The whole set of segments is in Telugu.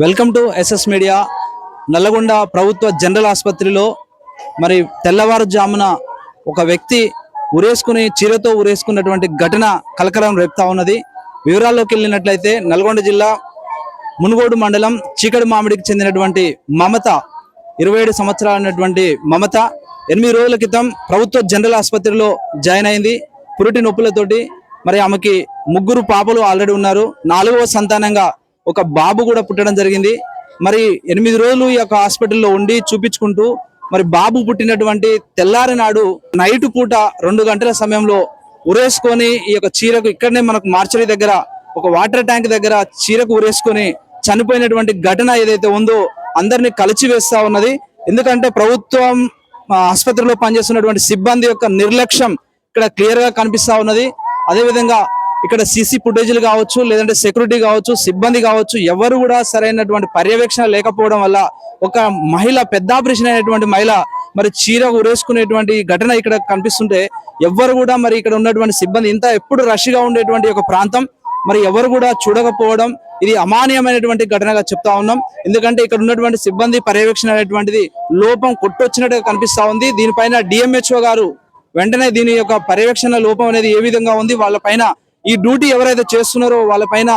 Welcome to SS media. Nalgonda ప్రభుత్వ జనరల్ ఆసుపత్రిలో మరి తెల్లవారుజామున ఒక వ్యక్తి చీరతో ఉరేసుకున్నటువంటి ఘటన కలకలం రేపుతా ఉన్నది. వివరాల్లోకి వెళ్ళినట్లయితే నల్గొండ జిల్లా మునుగోడు మండలం చీకటి మామిడికి చెందినటువంటి మమత, 27 సంవత్సరాలైనటువంటి మమత 8 రోజుల క్రితం ప్రభుత్వ జనరల్ ఆసుపత్రిలో జాయిన్ అయింది. పురిటి నొప్పులతోటి మరి ఆమెకి 3 పాపలు ఆల్రెడీ ఉన్నారు. 4వ సంతానంగా ఒక బాబు కూడా పుట్టడం జరిగింది. మరి 8 రోజులు ఈ యొక్క హాస్పిటల్లో ఉండి చూపించుకుంటూ మరి బాబు పుట్టినటువంటి తెల్లారి నాడు నైట్ పూట 2 గంటల సమయంలో ఉరేసుకొని ఈ యొక్క చీరకు ఇక్కడనే మనకు మార్చరీ దగ్గర ఒక వాటర్ ట్యాంక్ దగ్గర చీరకు ఉరేసుకొని చనిపోయినటువంటి ఘటన ఏదైతే ఉందో అందరినీ కలిచివేస్తా ఉన్నది. ఎందుకంటే ప్రభుత్వం ఆసుపత్రిలో పనిచేస్తున్నటువంటి సిబ్బంది యొక్క నిర్లక్ష్యం ఇక్కడ క్లియర్ గా కనిపిస్తా ఉన్నది. అదేవిధంగా ఇక్కడ సీసీ ఫుటేజీలు కావచ్చు, లేదంటే సెక్యూరిటీ కావచ్చు, సిబ్బంది కావచ్చు, ఎవరు కూడా సరైనటువంటి పర్యవేక్షణ లేకపోవడం వల్ల ఒక మహిళ, పెద్ద ఆపరేషన్ అయినటువంటి మహిళ మరి చీర ఉరేసుకునేటువంటి ఘటన ఇక్కడ కనిపిస్తుంటే ఎవరు కూడా మరి ఇక్కడ ఉన్నటువంటి సిబ్బంది ఎప్పుడు రష్ గా ఉండేటువంటి ఒక ప్రాంతం మరి ఎవరు కూడా చూడకపోవడం ఇది అమానీయమైనటువంటి ఘటనగా చెప్తా ఉన్నాం. ఎందుకంటే ఇక్కడ ఉన్నటువంటి సిబ్బంది పర్యవేక్షణ అనేటువంటిది లోపం కొట్టొచ్చినట్టుగా కనిపిస్తా ఉంది. దీనిపైన డిఎంహెచ్ఓ గారు వెంటనే దీని యొక్క పర్యవేక్షణ లోపం అనేది ఏ విధంగా ఉంది, వాళ్ళపైన ఈ డ్యూటీ ఎవరైతే చేస్తున్నారో వాళ్ళపైన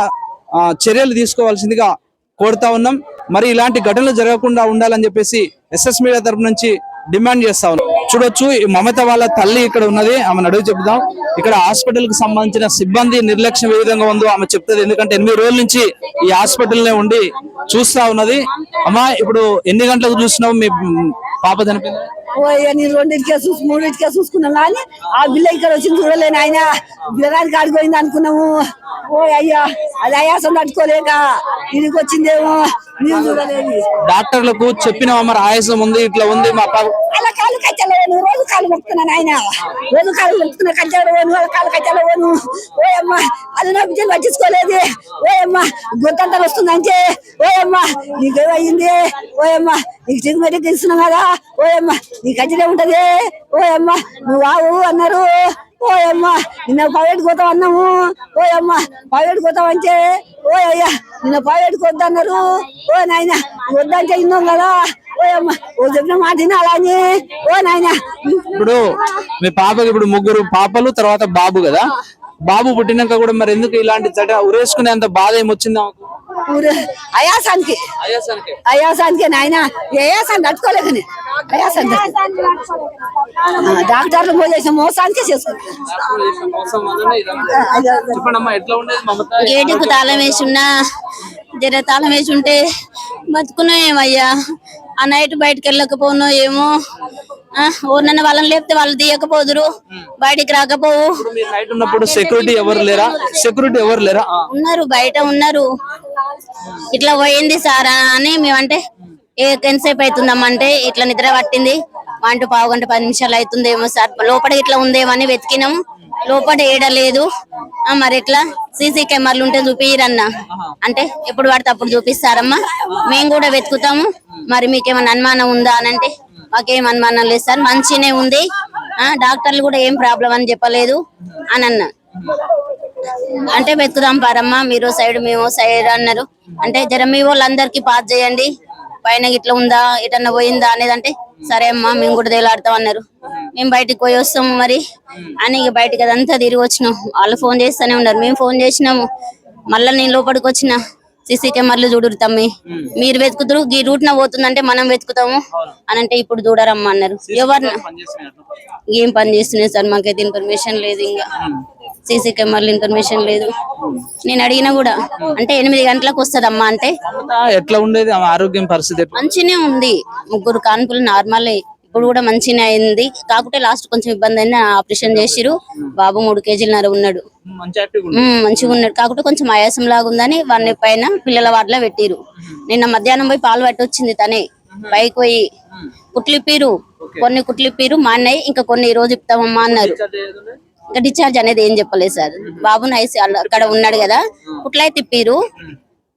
చర్యలు తీసుకోవాల్సిందిగా కోరుతా ఉన్నాం. మరి ఇలాంటి ఘటనలు జరగకుండా ఉండాలని చెప్పేసి ఎస్ఎస్ మీడియా తరపు నుంచి డిమాండ్ చేస్తా ఉన్నాం. చూడొచ్చు, ఈ మమత వాళ్ళ తల్లి ఇక్కడ ఉన్నది. ఆమెను అడుగు చెప్దాం. ఇక్కడ హాస్పిటల్ కి సంబంధించిన సిబ్బంది నిర్లక్ష్యం ఏ విధంగా ఉందో ఆమె చెప్తుంది. ఎందుకంటే 8 రోజుల నుంచి ఈ హాస్పిటల్నే ఉండి చూస్తా ఉన్నది. అమ్మా, ఇప్పుడు ఎన్ని గంటలకు చూసినావు మీ పాప చనిపోయింది? నేను 2ంటికే 3ంటికే చూసుకున్నాం కానీ ఆ బిల్ల ఇక్కడ వచ్చి చూడలేను. ఆయన బిల్లడానికి ఆడిపోయింది అనుకున్నాము. అయ్యా, అది అయాసం తట్టుకోలేక ఇంటికి వచ్చిందేమో, నేను చూడలేదు. డాక్టర్లకు చెప్పినావా మరి ఆయాసం ఉంది, ఇట్లా ఉంది మా పాప? అలా కాళ్ళు కట్టలేను, రోజు కాళ్ళు మొక్కుతున్నాను. ఆయన రోజు కాళ్ళు మొక్కుతున్నా, కట్టలేను, వాళ్ళ కాళ్ళు కట్టలేను. ఓయమ్మ, అది నా బిడ్డలు పట్టించుకోలేదు. ఓయమ్మ, గొంతంతా వస్తుందంటే ఓయమ్మ నీకేమయ్యింది? ఓయమ్మ, నీకు చిగుమెట్టి తెలుస్తున్నాం కదా. ఓయమ్మ, నీ కట్టలే ఉంటది. ఓయమ్మ, నువ్వు ఆవు అన్నారు. ఓయమ్మ, నిన్న ప్రైవేట్ పోతాం అన్నాము. ఓయమ్మ, ప్రైవేట్ పోతాం అంటే ఓయ్యా నిన్న ప్రైవేట్కి వద్దన్నారు. ఓ నాయన, వద్దంటే విన్నాం కదా. ఓయమ్మ, ఓ చెప్పిన మాట వినాలా అని. ఓ నాయన, ఇప్పుడు మీ పాపకి ఇప్పుడు 3 పాపలు తర్వాత బాబు కదా. బాబు పుట్టినాక కూడా మరి ఎందుకు ఇలాంటి ఉరేసుకునే అంత బాధ ఏమొచ్చింది? అయాసానికి నాయన, అయాసాన్ని తట్టుకోలేకనే అయాసాన్ని డాక్టర్లు పోయేసి మోసానికే చేసుకుంటారు. గేటుకు తాళం వేసి ఉన్నా, జర తాళం వేసి ఉంటే బతుకున్నాయేమయ్యా. ఆ నైట్ బయటకు వెళ్ళకపోను ఏమో, నన్ను వాళ్ళని లేపితే వాళ్ళు తీయకపోదురు, బయటికి రాకపోవు. సెక్యూరిటీ ఎవరు లేరా? ఉన్నారు, బయట ఉన్నారు. ఇట్లా పోయింది సార్ అని మేమంటే ఎంతసేపు అవుతుందమ్మంటే ఇట్లా నిద్ర పట్టింది, 1 పావు గంట 10 నిమిషాలు అవుతుందేమో సార్, లోపల ఇట్లా ఉందేమో అని వెతికినాము. లోపల ఏడలేదు. మరి ఎట్లా సీసీ కెమెరాలు ఉంటే చూపిరన్నా అంటే ఎప్పుడు పడితే అప్పుడు చూపిస్తారమ్మా, మేము కూడా వెతుకుతాము. మరి మీకేమైనా అనుమానం ఉందా అని అంటే మాకేం అనుమానం లేదు సార్, మంచినే ఉంది, డాక్టర్లు కూడా ఏం ప్రాబ్లం అని చెప్పలేదు అని అన్నా. అంటే వెతుకుదాం పారమ్మా, మీరు సైడ్ మేము సైడ్ అన్నారు. అంటే జర మీ వాళ్ళందరికీ పాస్ చేయండి, పైన ఇట్లా ఉందా, ఎటన్నా పోయిందా అనేది. అంటే సరే అమ్మా, మేము కూడా తేలాడతాం అన్నారు. మేము బయటికి పోయి వస్తాము మరి అని బయటకి అదంతా తిరిగి వచ్చినాం. వాళ్ళు ఫోన్ చేస్తూనే ఉన్నారు, మేము ఫోన్ చేసినాము. మళ్ళీ నేను లోపలికి వచ్చిన, సీసీ కెమెరాలు చూడురు తమ్మి, మీరు వెతుకుతారు, ఈ రూట్ నా పోతుందంటే మనం వెతుకుతాము అని అంటే ఇప్పుడు చూడరమ్మా అన్నారు. ఎవరిన ఏం పని చేస్తున్నాయి సార్, మాకైతే ఇన్ఫర్మేషన్ లేదు. ఇంకా సీసీ కెమెరాలు ఇన్ఫర్మేషన్ లేదు. నేను అడిగినా కూడా అంటే 8 గంటలకు వస్తుందమ్మా అంటే ఎట్లా ఉండేది ఆరోగ్యం పరిస్థితి? మంచినే ఉంది, 3 కాన్పులు నార్మల్, ఇప్పుడు కూడా మంచినే అయింది. కాకుంటే లాస్ట్ కొంచెం ఇబ్బంది అయింది, ఆపరేషన్ చేసిరు. బాబు 3 కేజీలన్నర ఉన్నాడు, మంచిగా ఉన్నాడు. కాకుంటే కొంచెం ఆయాసం లాగా ఉందని 1 పైన పిల్లల వార్డులో పెట్టిరు. నిన్న మధ్యాహ్నం పోయి పాలు పట్టి వచ్చింది తనే, పైకి పోయి కుట్లిప్పిరు, కొన్ని కుట్లిప్పిరు మా అన్నయ్య, ఇంకా కొన్ని ఈ రోజు ఇస్తామమ్మా అన్నారు. ఇంకా డిశ్చార్జ్ అనేది ఏం చెప్పలేదు సార్. బాబు నైస్ అక్కడ ఉన్నాడు కదా, కుట్లయి తిప్పిరు.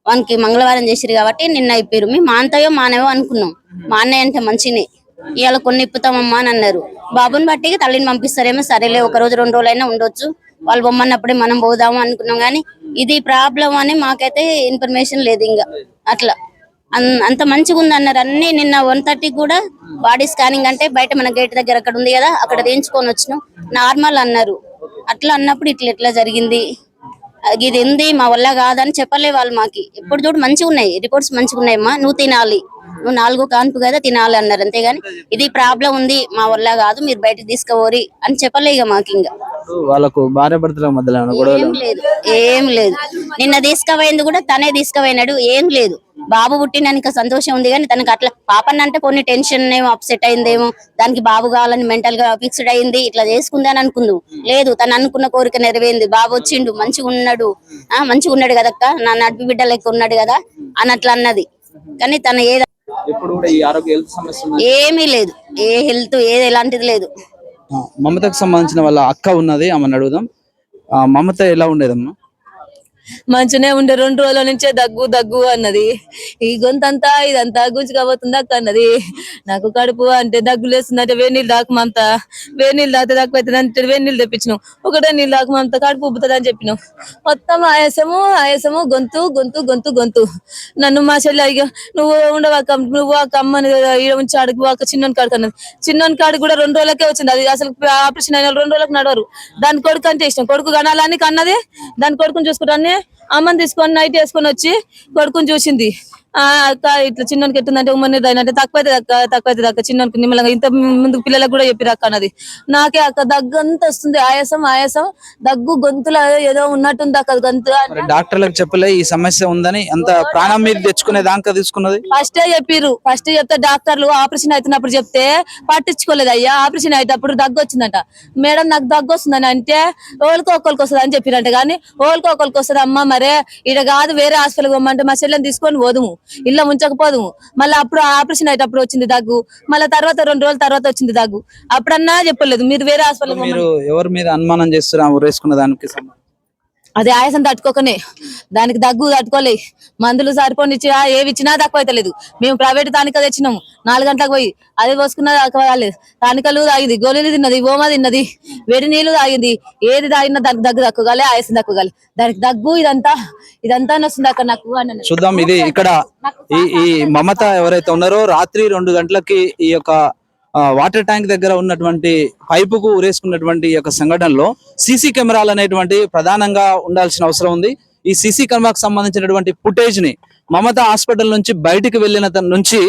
వానికి మంగళవారం చేసిరు కాబట్టి నిన్న ఇప్పిరు. మేము మాంతయో మానవో అనుకున్నాం, మా అన్నయ్య అంటే మంచినే, ఇవాళ కొన్ని ఇప్పుతామమ్మా అని అన్నారు. బాబుని బట్టి తల్లిని పంపిస్తారేమో, సరేలే 1 రోజు 2 రోజులైనా ఉండొచ్చు, వాళ్ళు బొమ్మన్నప్పుడే మనం పోదాము అనుకున్నాం. కానీ ఇది ప్రాబ్లం అని మాకైతే ఇన్ఫర్మేషన్ లేదు ఇంకా అట్లా. అంత మంచిగా ఉంది అన్నారు అన్ని. నిన్న 1:30 కూడా బాడీ స్కానింగ్ అంటే బయట మన గేట్ దగ్గర అక్కడ ఉంది కదా, అక్కడ తీయించుకొని వచ్చినాం, నార్మల్ అన్నారు. అట్లా అన్నప్పుడు ఇట్లా జరిగింది, ఇది ఉంది మా వల్ల కాదని చెప్పలే వాళ్ళు మాకి. ఎప్పుడు చూడు మంచిగా ఉన్నాయి రిపోర్ట్స్, మంచిగా ఉన్నాయమ్మా, నువ్వు తినాలి, నువ్వు 4 కాన్పు కదా తినాలి అన్నారు. అంతేగాని ఇది ప్రాబ్లం ఉంది మా వల్ల కాదు, మీరు బయటకు తీసుకోవరి అని చెప్పలే ఇక మాకు. ఇంకా వాళ్ళకు భార్య భర్తల మధ్యలో ఏం లేదు. నిన్న తీసుకుపోయింది కూడా తనే తీసుకుపోయినాడు, ఏం లేదు. బాబు పుట్టినాక సంతోషం ఉంది కానీ తనకు అట్లా పాపన్న అంటే కొన్ని టెన్షన్ ఏమో, అప్సెట్ అయిందేమో, దానికి బాబు కావాలని మెంటల్ గా ఫిక్స్డ్ అయింది, ఇట్లా చేసుకుంది అని అనుకుందు. లేదు, తను అనుకున్న కోరిక నెరవేరింది, బాబు వచ్చిండు, మంచిగా ఉన్నాడు కదక్క, నా నడిపి బిడ్డ లెక్క ఉన్నాడు కదా అని అట్లా అన్నది. కానీ తన ఏమీ లేదు, ఏ హెల్త్ ఏది ఎలాంటిది లేదు. మమతకు సంబంధించిన వాళ్ళ అక్క ఉన్నది, ఆమెను అడుగుదాం. మమత ఎలా ఉండేదమ్మా? మంచిగానే ఉండే, 2 రోజుల నుంచే దగ్గు అన్నది. ఈ గొంతంతా ఇదంతా గుంజుకపోతుంది అక్క అన్నది. నాకు కడుపు అంటే దగ్గు లేస్తుంది అంటే వేడి నీళ్ళు దాకా మమత, వేడి నీళ్ళు దాకా తక్కువ అవుతుంది అంటే వేడి నీళ్ళు తెప్పించినాం, ఒకటే నీళ్ళు దాకా మమత కడుపు ఉబ్బుతుంది అని చెప్పినాం. మొత్తం ఆయాసము గొంతు. నన్ను మా చెల్లి అయ్యో నువ్వు ఉండవక్క, నువ్వు అక్క అమ్మని ఈడ ఉంచి అడుగు అక్క, చిన్నోని కాడికి అన్నది. చిన్నోని కాడికి కూడా 2 రోజులకే వచ్చింది. అది అసలు ఆపరేషన్ అయిన 2 రోజులకు నడవరు. దాని కొడుకు అంటే ఇష్టం, కొడుకు కనాలని కన్నది. దాని కొడుకుని చూసుకుంటాను, అమ్మని తీసుకొని నైట్ వేసుకొని వచ్చి కొడుకుని చూసింది. అక్క ఇట్లా చిన్నోనికి ఎట్టుందంటే ఉమ్మని అంటే తక్కువైతే అక్క చిన్నోనికి నిమ్మలంగా, ఇంత ముందు పిల్లలకు కూడా చెప్పిరు అక్క అన్నది. నాకే అక్క దగ్గు అంత వస్తుంది, ఆయాసం దగ్గు, గొంతులో ఏదో ఉన్నట్టుంది అక్క గొంతు. డాక్టర్లకు చెప్పలే ఈ సమస్య ఉందని, అంత ప్రాణం మీద తెచ్చుకునే దాకా తీసుకున్నది. ఫస్ట్ చెప్తే డాక్టర్లు ఆపరేషన్ అవుతున్నప్పుడు చెప్తే పట్టించుకోలేదు. అయ్యా ఆపరేషన్ అయ్యేటప్పుడు దగ్గు వచ్చిందంట. మేడం నాకు దగ్గు వస్తుందని అంటే ఒకరికి వస్తుంది అని చెప్పిరంట. కానీ ఒకరికి వస్తుంది అమ్మ, మరే ఈడ కాదు వేరే హాస్పిటల్ పోమంటే మా చెల్లెని తీసుకొని పోదుము, ఇల్లు ఉంచకపోదుము. మళ్ళీ అప్పుడు ఆపరేషన్ అయ్యేటప్పుడు వచ్చింది దగ్గు, మళ్ళీ తర్వాత 2 రోజుల తర్వాత వచ్చింది దగ్గు. అప్పుడన్నా చెప్పలేదు మీరు వేరే హాస్పిటల్. మీరు ఎవరి మీద అనుమానం చేస్తున్నారు వేసుకున్న దానికి? అది ఆయాసం తట్టుకోకనే, దానికి దగ్గు తట్టుకోలే. మందులు సరిపోని ఏవి ఇచ్చినా తక్కువ అవుతలేదు. మేము ప్రైవేట్ తానిక తెచ్చినాము, 4 గంటలకు పోయి అది పోసుకున్నది కాలేదు. తానికలు తాగింది, గోళీలు తిన్నది, ఓమా తిన్నది, వేడి నీళ్లు తాగింది. ఏది తాగినా దానికి దగ్గు తక్కువగాలి, ఆయాసం తక్కువగాలి. దానికి దగ్గు ఇదంతా వస్తుంది అక్కడ నాకు. చూద్దాం, ఇది ఇక్కడ ఈ మమత ఎవరైతే ఉన్నారో రాత్రి 2 గంటలకి ఈ యొక్క వాటర్ ట్యాంక్ దగ్గర ఉన్నటువంటి పైపుకు ఉరేసుకున్నటువంటి ఈ యొక్క సంఘటనలో సీసీ కెమెరాలు అనేటువంటి ప్రధానంగా ఉండాల్సిన అవసరం ఉంది. ఈ సీసీ కెమెరాకు సంబంధించినటువంటి ఫుటేజ్ ని మమత హాస్పిటల్ నుంచి బయటికి వెళ్ళిన నుంచి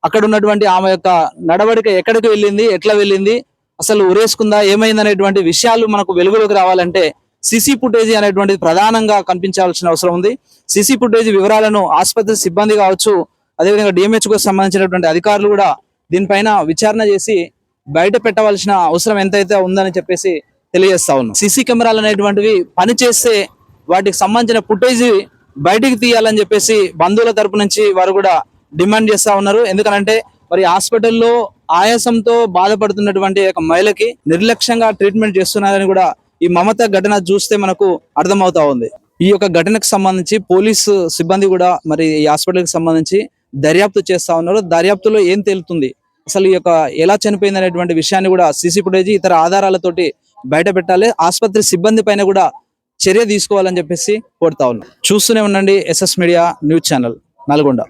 అక్కడ ఉన్నటువంటి ఆమె యొక్క నడవడిక, ఎక్కడికి వెళ్ళింది, ఎట్లా వెళ్ళింది, అసలు ఉరేసుకుందా, ఏమైంది అనేటువంటి విషయాలు మనకు వెలుగులోకి రావాలంటే సీసీ ఫుటేజ్ అనేటువంటిది ప్రధానంగా కనిపించాల్సిన అవసరం ఉంది. సీసీ ఫుటేజ్ వివరాలను ఆసుపత్రి సిబ్బంది కావచ్చు, అదేవిధంగా డిఎంహెచ్కు సంబంధించినటువంటి అధికారులు కూడా దీనిపైన విచారణ చేసి బయట పెట్టవలసిన అవసరం ఎంతైతే ఉందని చెప్పేసి తెలియజేస్తా ఉన్నాం. సీసీ కెమెరాలు అనేటువంటివి పని చేస్తే వాటికి సంబంధించిన ఫుటేజ్ బయటికి తీయాలని చెప్పేసి బంధువుల తరపు నుంచి వారు కూడా డిమాండ్ చేస్తా ఉన్నారు. ఎందుకంటే మరి హాస్పిటల్లో ఆయాసంతో బాధపడుతున్నటువంటి ఒక మహిళకి నిర్లక్ష్యంగా ట్రీట్మెంట్ చేస్తున్నారని కూడా ఈ మమత ఘటన చూస్తే మనకు అర్థమవుతా ఉంది. ఈ యొక్క ఘటనకు సంబంధించి పోలీసు సిబ్బంది కూడా మరి ఈ హాస్పిటల్కి సంబంధించి దర్యాప్తు చేస్తా ఉన్నారు. దర్యాప్తులో ఏం తేలుతుంది, అసలు ఈ యొక్క ఎలా చనిపోయింది అనేటువంటి విషయాన్ని కూడా సీసీ ఫుటేజ్ ఇతర ఆధారాలతోటి బయట పెట్టాలి. ఆసుపత్రి సిబ్బంది పైన కూడా చర్య తీసుకోవాలని చెప్పేసి కోరుతా ఉన్నాం. చూస్తూనే ఉండండి SS media news channel Nalgonda.